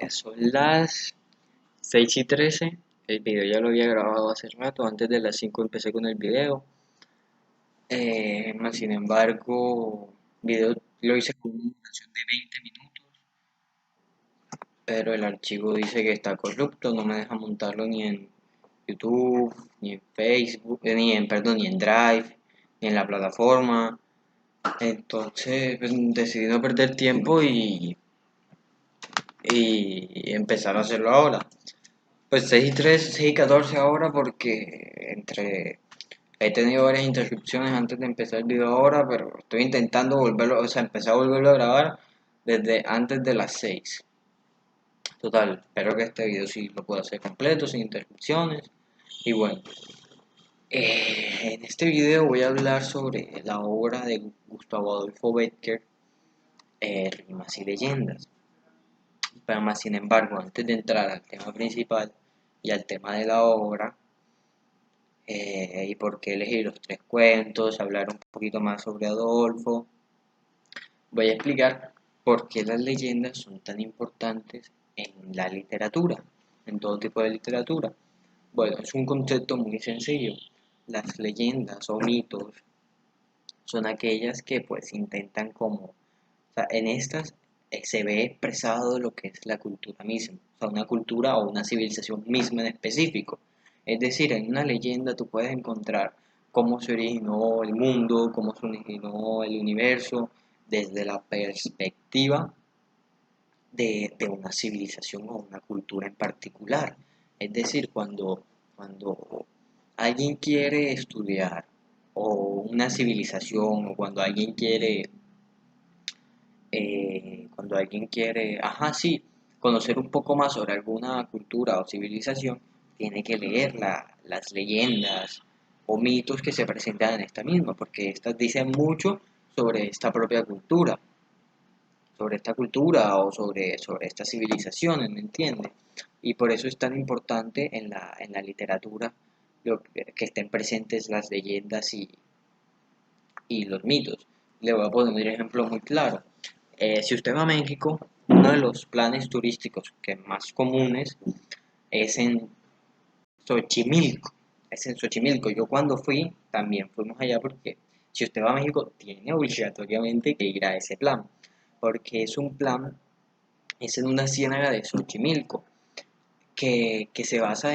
Son las 6:13. El video ya lo había grabado hace rato. Antes de las 5 empecé con el video. Más sin embargo, el video lo hice con una duración de 20 minutos. Pero el archivo dice que está corrupto. No me deja montarlo ni en YouTube, ni en Facebook, ni en Drive, ni en la plataforma. Entonces, pues, decidí no perder tiempo y empezar a hacerlo ahora. Pues 6:13, 6:14 ahora porque he tenido varias interrupciones antes de empezar el video ahora, pero estoy intentando volverlo, o sea, empezar a volverlo a grabar desde antes de las 6. Total, espero que este video sí lo pueda hacer completo, sin interrupciones. Y bueno, en este video voy a hablar sobre la obra de Gustavo Adolfo Bécquer, Rimas y Leyendas. Pero más sin embargo, antes de entrar al tema principal y al tema de la obra, y por qué elegir los tres cuentos, hablar un poquito más sobre Adolfo. Voy a explicar por qué las leyendas son tan importantes en la literatura, en todo tipo de literatura. Bueno, es un concepto muy sencillo. Las leyendas o mitos son aquellas que pues intentan como, o sea, en estas se ve expresado lo que es la cultura misma, o sea, una cultura o una civilización misma en específico. Es decir, en una leyenda tú puedes encontrar cómo se originó el mundo, cómo se originó el universo, desde la perspectiva de una civilización o una cultura en particular. Es decir, cuando alguien quiere estudiar o una civilización o cuando alguien quiere, ajá, sí, conocer un poco más sobre alguna cultura o civilización, tiene que leer las leyendas o mitos que se presentan en esta misma, porque estas dicen mucho sobre esta propia cultura, sobre esta cultura o sobre esta civilización, ¿me entiendes? Y por eso es tan importante en la literatura que estén presentes las leyendas y los mitos. Le voy a poner un ejemplo muy claro. Si usted va a México, uno de los planes turísticos que más comunes es en Xochimilco. Es en Xochimilco. Yo cuando fui, también fuimos allá porque si usted va a México, tiene obligatoriamente que ir a ese plan. Porque es un plan, es en una ciénaga de Xochimilco, que se basa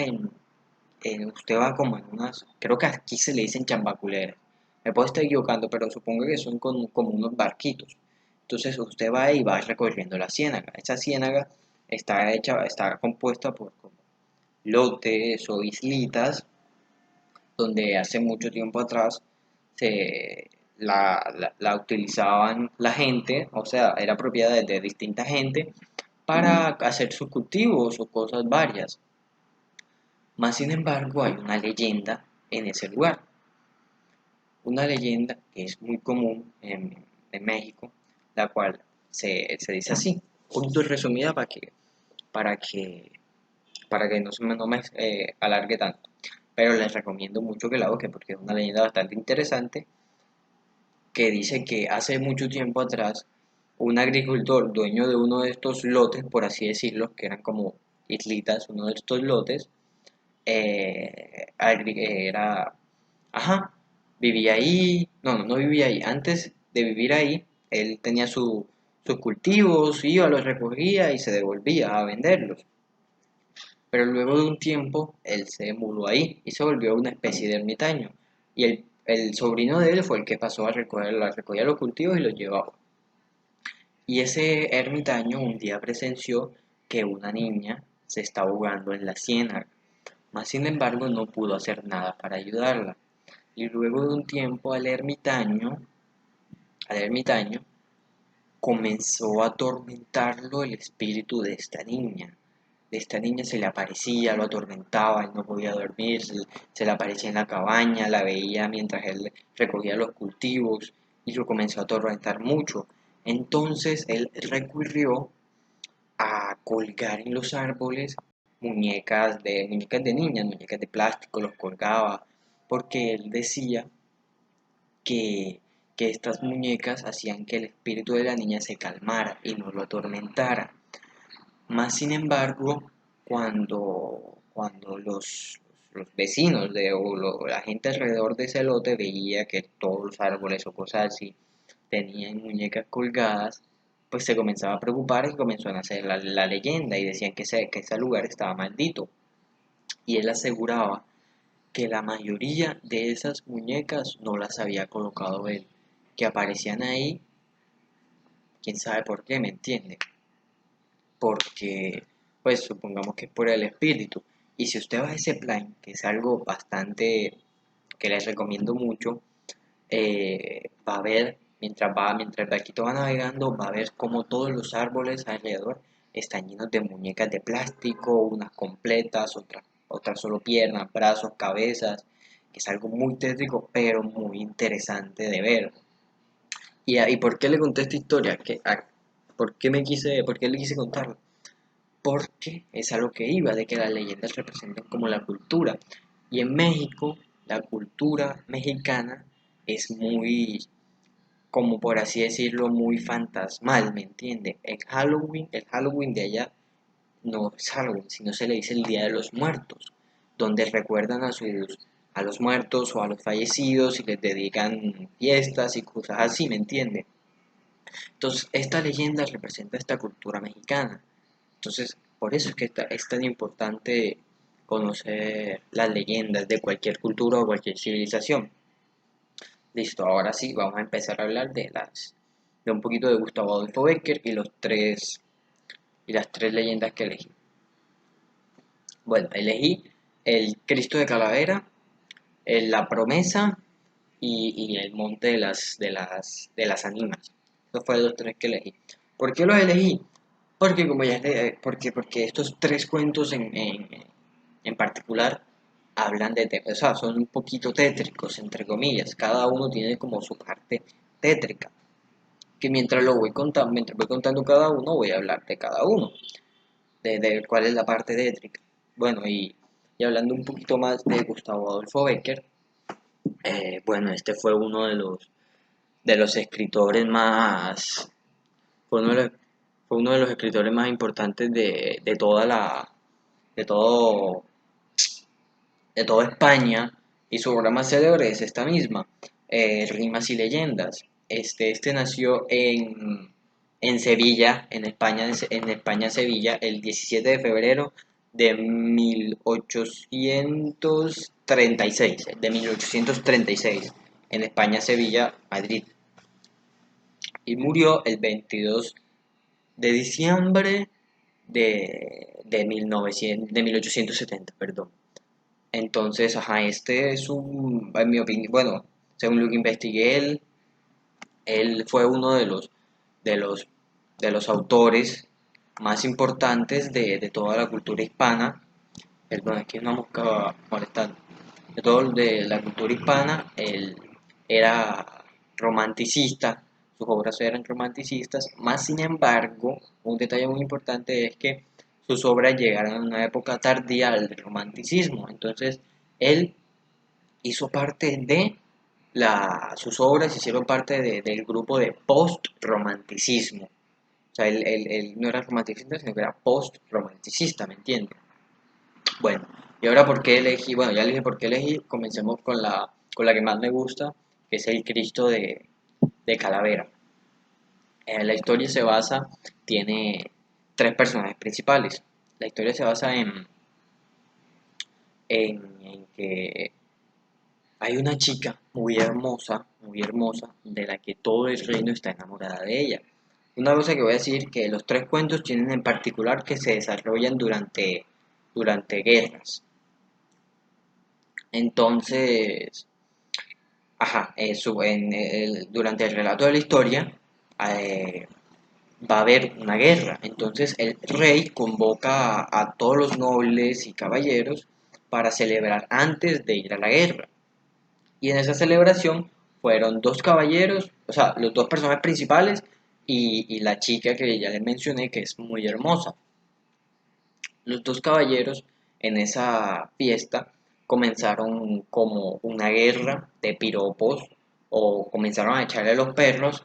usted va como en unas, creo que aquí se le dicen chambaculeras. Me puedo estar equivocando, pero supongo que son como unos barquitos. Entonces usted va y va recorriendo la ciénaga. Esa ciénaga está compuesta por como lotes o islitas donde hace mucho tiempo atrás la utilizaban la gente, o sea, era propiedad de distinta gente para hacer sus cultivos o cosas varias. Más sin embargo, hay una leyenda en ese lugar, una leyenda que es muy común en México, la cual se dice así, un poquito resumida para que, para que no me alargue tanto. Pero les recomiendo mucho que la busquen porque es una leyenda bastante interesante que dice que hace mucho tiempo atrás un agricultor dueño de uno de estos lotes, por así decirlo, que eran como islitas, uno de estos lotes, era, ajá, vivía ahí, no vivía ahí, antes de vivir ahí, él tenía sus cultivos, iba, los recogía y se devolvía a venderlos. Pero luego de un tiempo, él se mudó ahí y se volvió una especie de ermitaño. Y el sobrino de él fue el que pasó recogía los cultivos y los llevaba. Y ese ermitaño un día presenció que una niña se estaba ahogando en la ciénaga. Mas sin embargo no pudo hacer nada para ayudarla. Y luego de un tiempo al ermitaño comenzó a atormentarlo el espíritu de esta niña. De esta niña se le aparecía, lo atormentaba, él no podía dormir, se le aparecía en la cabaña, la veía mientras él recogía los cultivos y lo comenzó a atormentar mucho. Entonces él recurrió a colgar en los árboles muñecas de niñas, muñecas de plástico, los colgaba, porque él decía que, que estas muñecas hacían que el espíritu de la niña se calmara y no lo atormentara. Más sin embargo, cuando los vecinos la gente alrededor de ese lote veía que todos los árboles o cosas así tenían muñecas colgadas, pues se comenzaba a preocupar y comenzó a nacer la leyenda y decían que ese lugar estaba maldito. Y él aseguraba que la mayoría de esas muñecas no las había colocado él, que aparecían ahí, quién sabe por qué, ¿me entiende? Porque, pues supongamos que es por el espíritu. Y si usted va a ese plan, que es algo bastante que les recomiendo mucho, va a ver, mientras el barquito va navegando, va a ver como todos los árboles alrededor están llenos de muñecas de plástico, unas completas, otras solo piernas, brazos, cabezas, que es algo muy tétrico, pero muy interesante de ver. ¿Y por qué le conté esta historia? ¿Por qué le quise contarla? Porque es a lo que iba, de que las leyendas representan como la cultura. Y en México, la cultura mexicana es muy, como por así decirlo, muy fantasmal, ¿me entiende? El Halloween de allá no es Halloween, sino se le dice el Día de los Muertos, donde recuerdan a los muertos o a los fallecidos y les dedican fiestas y cosas así, ¿me entiende? Entonces, esta leyenda representa esta cultura mexicana. Entonces, por eso es que es tan importante conocer las leyendas de cualquier cultura o cualquier civilización. Listo, ahora sí, vamos a empezar a hablar de un poquito de Gustavo Adolfo Bécquer y las tres leyendas que elegí. Bueno, elegí el Cristo de Calavera, la Promesa y el Monte de las Ánimas. Esos fueron los tres que elegí. ¿Por qué los elegí? Porque como ya porque estos tres cuentos en particular hablan o sea, son un poquito tétricos, entre comillas. Cada uno tiene como su parte tétrica. Que mientras voy contando cada uno, voy a hablar de cada uno, de cuál es la parte tétrica. Bueno, y hablando un poquito más de Gustavo Adolfo Bécquer, bueno, este fue uno de los escritores más, fue uno de los, fue uno de los escritores más importantes de toda de todo, de toda España, y su obra más célebre es esta misma, Rimas y Leyendas. Este nació en Sevilla, en España, Sevilla, el 17 de febrero de 1836, en España, Sevilla, Madrid, y murió el 22 de diciembre de 1870, perdón. Entonces, ajá, este es en mi opinión, bueno, según lo que investigué, él fue uno de los, de los autores más importantes de toda la cultura hispana. Perdón, es que una mosca va molestando. De todo de la cultura hispana, él era romanticista, sus obras eran romanticistas, más sin embargo, un detalle muy importante es que sus obras llegaron a una época tardía del romanticismo. Entonces, él hizo parte sus obras hicieron parte del grupo de post-romanticismo. O sea, él no era romanticista, sino que era post-romanticista, ¿me entiendes? Bueno, y ahora por qué elegí, bueno, ya le dije por qué elegí, comencemos con la que más me gusta, que es el Cristo de Calavera. La historia tiene tres personajes principales. La historia se basa en que hay una chica muy hermosa, de la que todo el reino está enamorada de ella. Una cosa que voy a decir, que los tres cuentos tienen en particular que se desarrollan durante guerras. Entonces, ajá, durante el relato de la historia eh, va a haber una guerra. Entonces el rey convoca a todos los nobles y caballeros para celebrar antes de ir a la guerra. Y en esa celebración fueron dos caballeros, o sea, los dos personajes principales y la chica que ya les mencioné que es muy hermosa. Los dos caballeros en esa fiesta comenzaron como una guerra de piropos o comenzaron a echarle a los perros,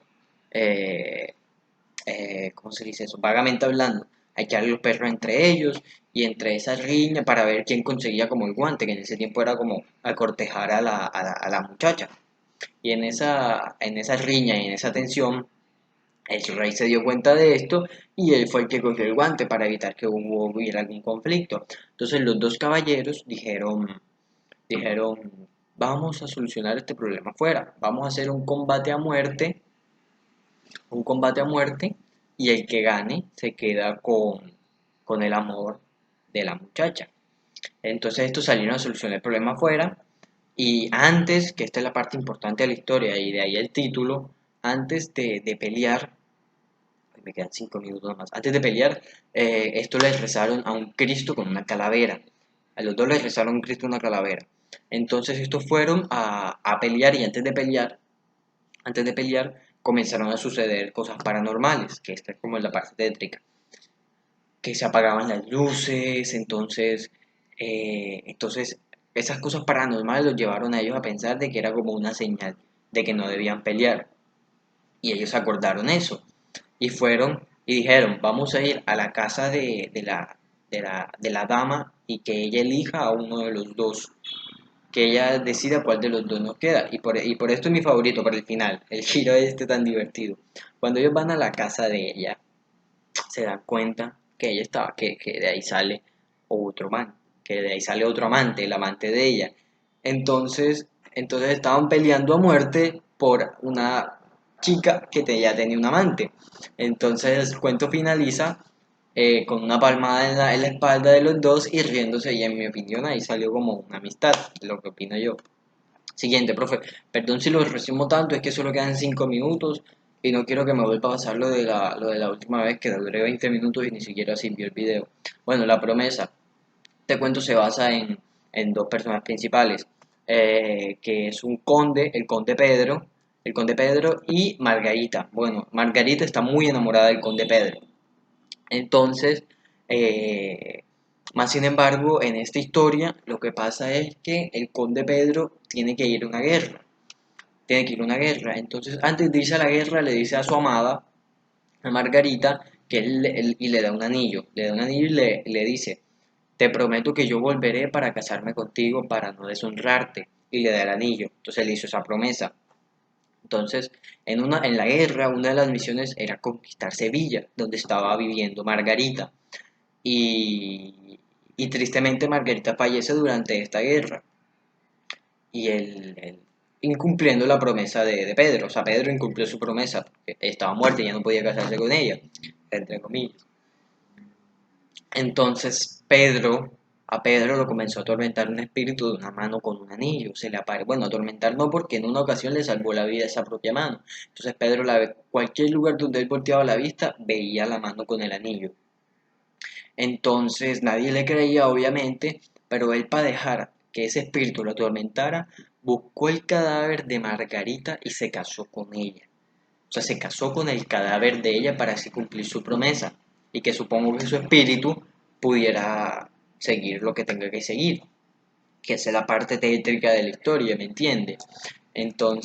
¿cómo se dice eso? Vagamente hablando, a echarle los perros entre ellos y entre esa riña para ver quién conseguía como el guante, que en ese tiempo era como a cortejar a la muchacha. Y en esa riña y en esa tensión, el rey se dio cuenta de esto y él fue el que cogió el guante para evitar que hubiera algún conflicto. Entonces los dos caballeros dijeron, vamos a solucionar este problema afuera, vamos a hacer un combate a muerte y el que gane se queda con el amor de la muchacha. Entonces estos salieron a solucionar el problema afuera y antes, que esta es la parte importante de la historia y de ahí el título, antes de pelear, me quedan 5 minutos más, antes de pelear, esto les rezaron a un Cristo con una calavera. A los dos les rezaron a un Cristo con una calavera. Entonces estos fueron a pelear y antes de pelear comenzaron a suceder cosas paranormales, que esta es como la parte tétrica, que se apagaban las luces, entonces esas cosas paranormales los llevaron a ellos a pensar de que era como una señal de que no debían pelear. Y ellos acordaron eso. Y fueron y dijeron, vamos a ir a la casa de la dama y que ella elija a uno de los dos, que ella decida cuál de los dos nos queda. Y por esto es mi favorito, para el final, el giro este tan divertido. Cuando ellos van a la casa de ella, se dan cuenta que ella estaba, que de ahí sale otro man, que de ahí sale otro amante, el amante de ella. Entonces estaban peleando a muerte por una chica que ya tenía un amante. Entonces el cuento finaliza con una palmada en la espalda de los dos y riéndose, y en mi opinión ahí salió como una amistad, lo que opino yo. Siguiente, profe. Perdón si lo resumo tanto, es que solo quedan 5 minutos y no quiero que me vuelva a pasar lo de la última vez que duré 20 minutos y ni siquiera se envió el video. Bueno, la promesa. Este cuento se basa en dos personas principales, que es un conde, el conde Pedro y Margarita. Bueno, Margarita está muy enamorada del conde Pedro. Entonces, eh, más sin embargo, en esta historia lo que pasa es que el conde Pedro tiene que ir a una guerra. Tiene que ir a una guerra. Entonces, antes de irse a la guerra, le dice a su amada, a Margarita, que y le da un anillo. Le da un anillo y le dice, te prometo que yo volveré para casarme contigo, para no deshonrarte. Y le da el anillo. Entonces le hizo esa promesa. Entonces, en la guerra, una de las misiones era conquistar Sevilla, donde estaba viviendo Margarita. Y tristemente Margarita fallece durante esta guerra. Y él incumpliendo la promesa de Pedro. O sea, Pedro incumplió su promesa, porque estaba muerta y ya no podía casarse con ella, entre comillas. Entonces a Pedro lo comenzó a atormentar un espíritu de una mano con un anillo. Se le aparece, bueno, atormentar no, porque en una ocasión le salvó la vida esa propia mano. Entonces Pedro, cualquier lugar donde él volteaba la vista, veía la mano con el anillo. Entonces nadie le creía, obviamente, pero él, para dejar que ese espíritu lo atormentara, buscó el cadáver de Margarita y se casó con ella. O sea, se casó con el cadáver de ella para así cumplir su promesa y que supongo que su espíritu pudiera seguir lo que tenga que seguir, que es la parte tétrica de la historia, ¿me entiende? Entonces,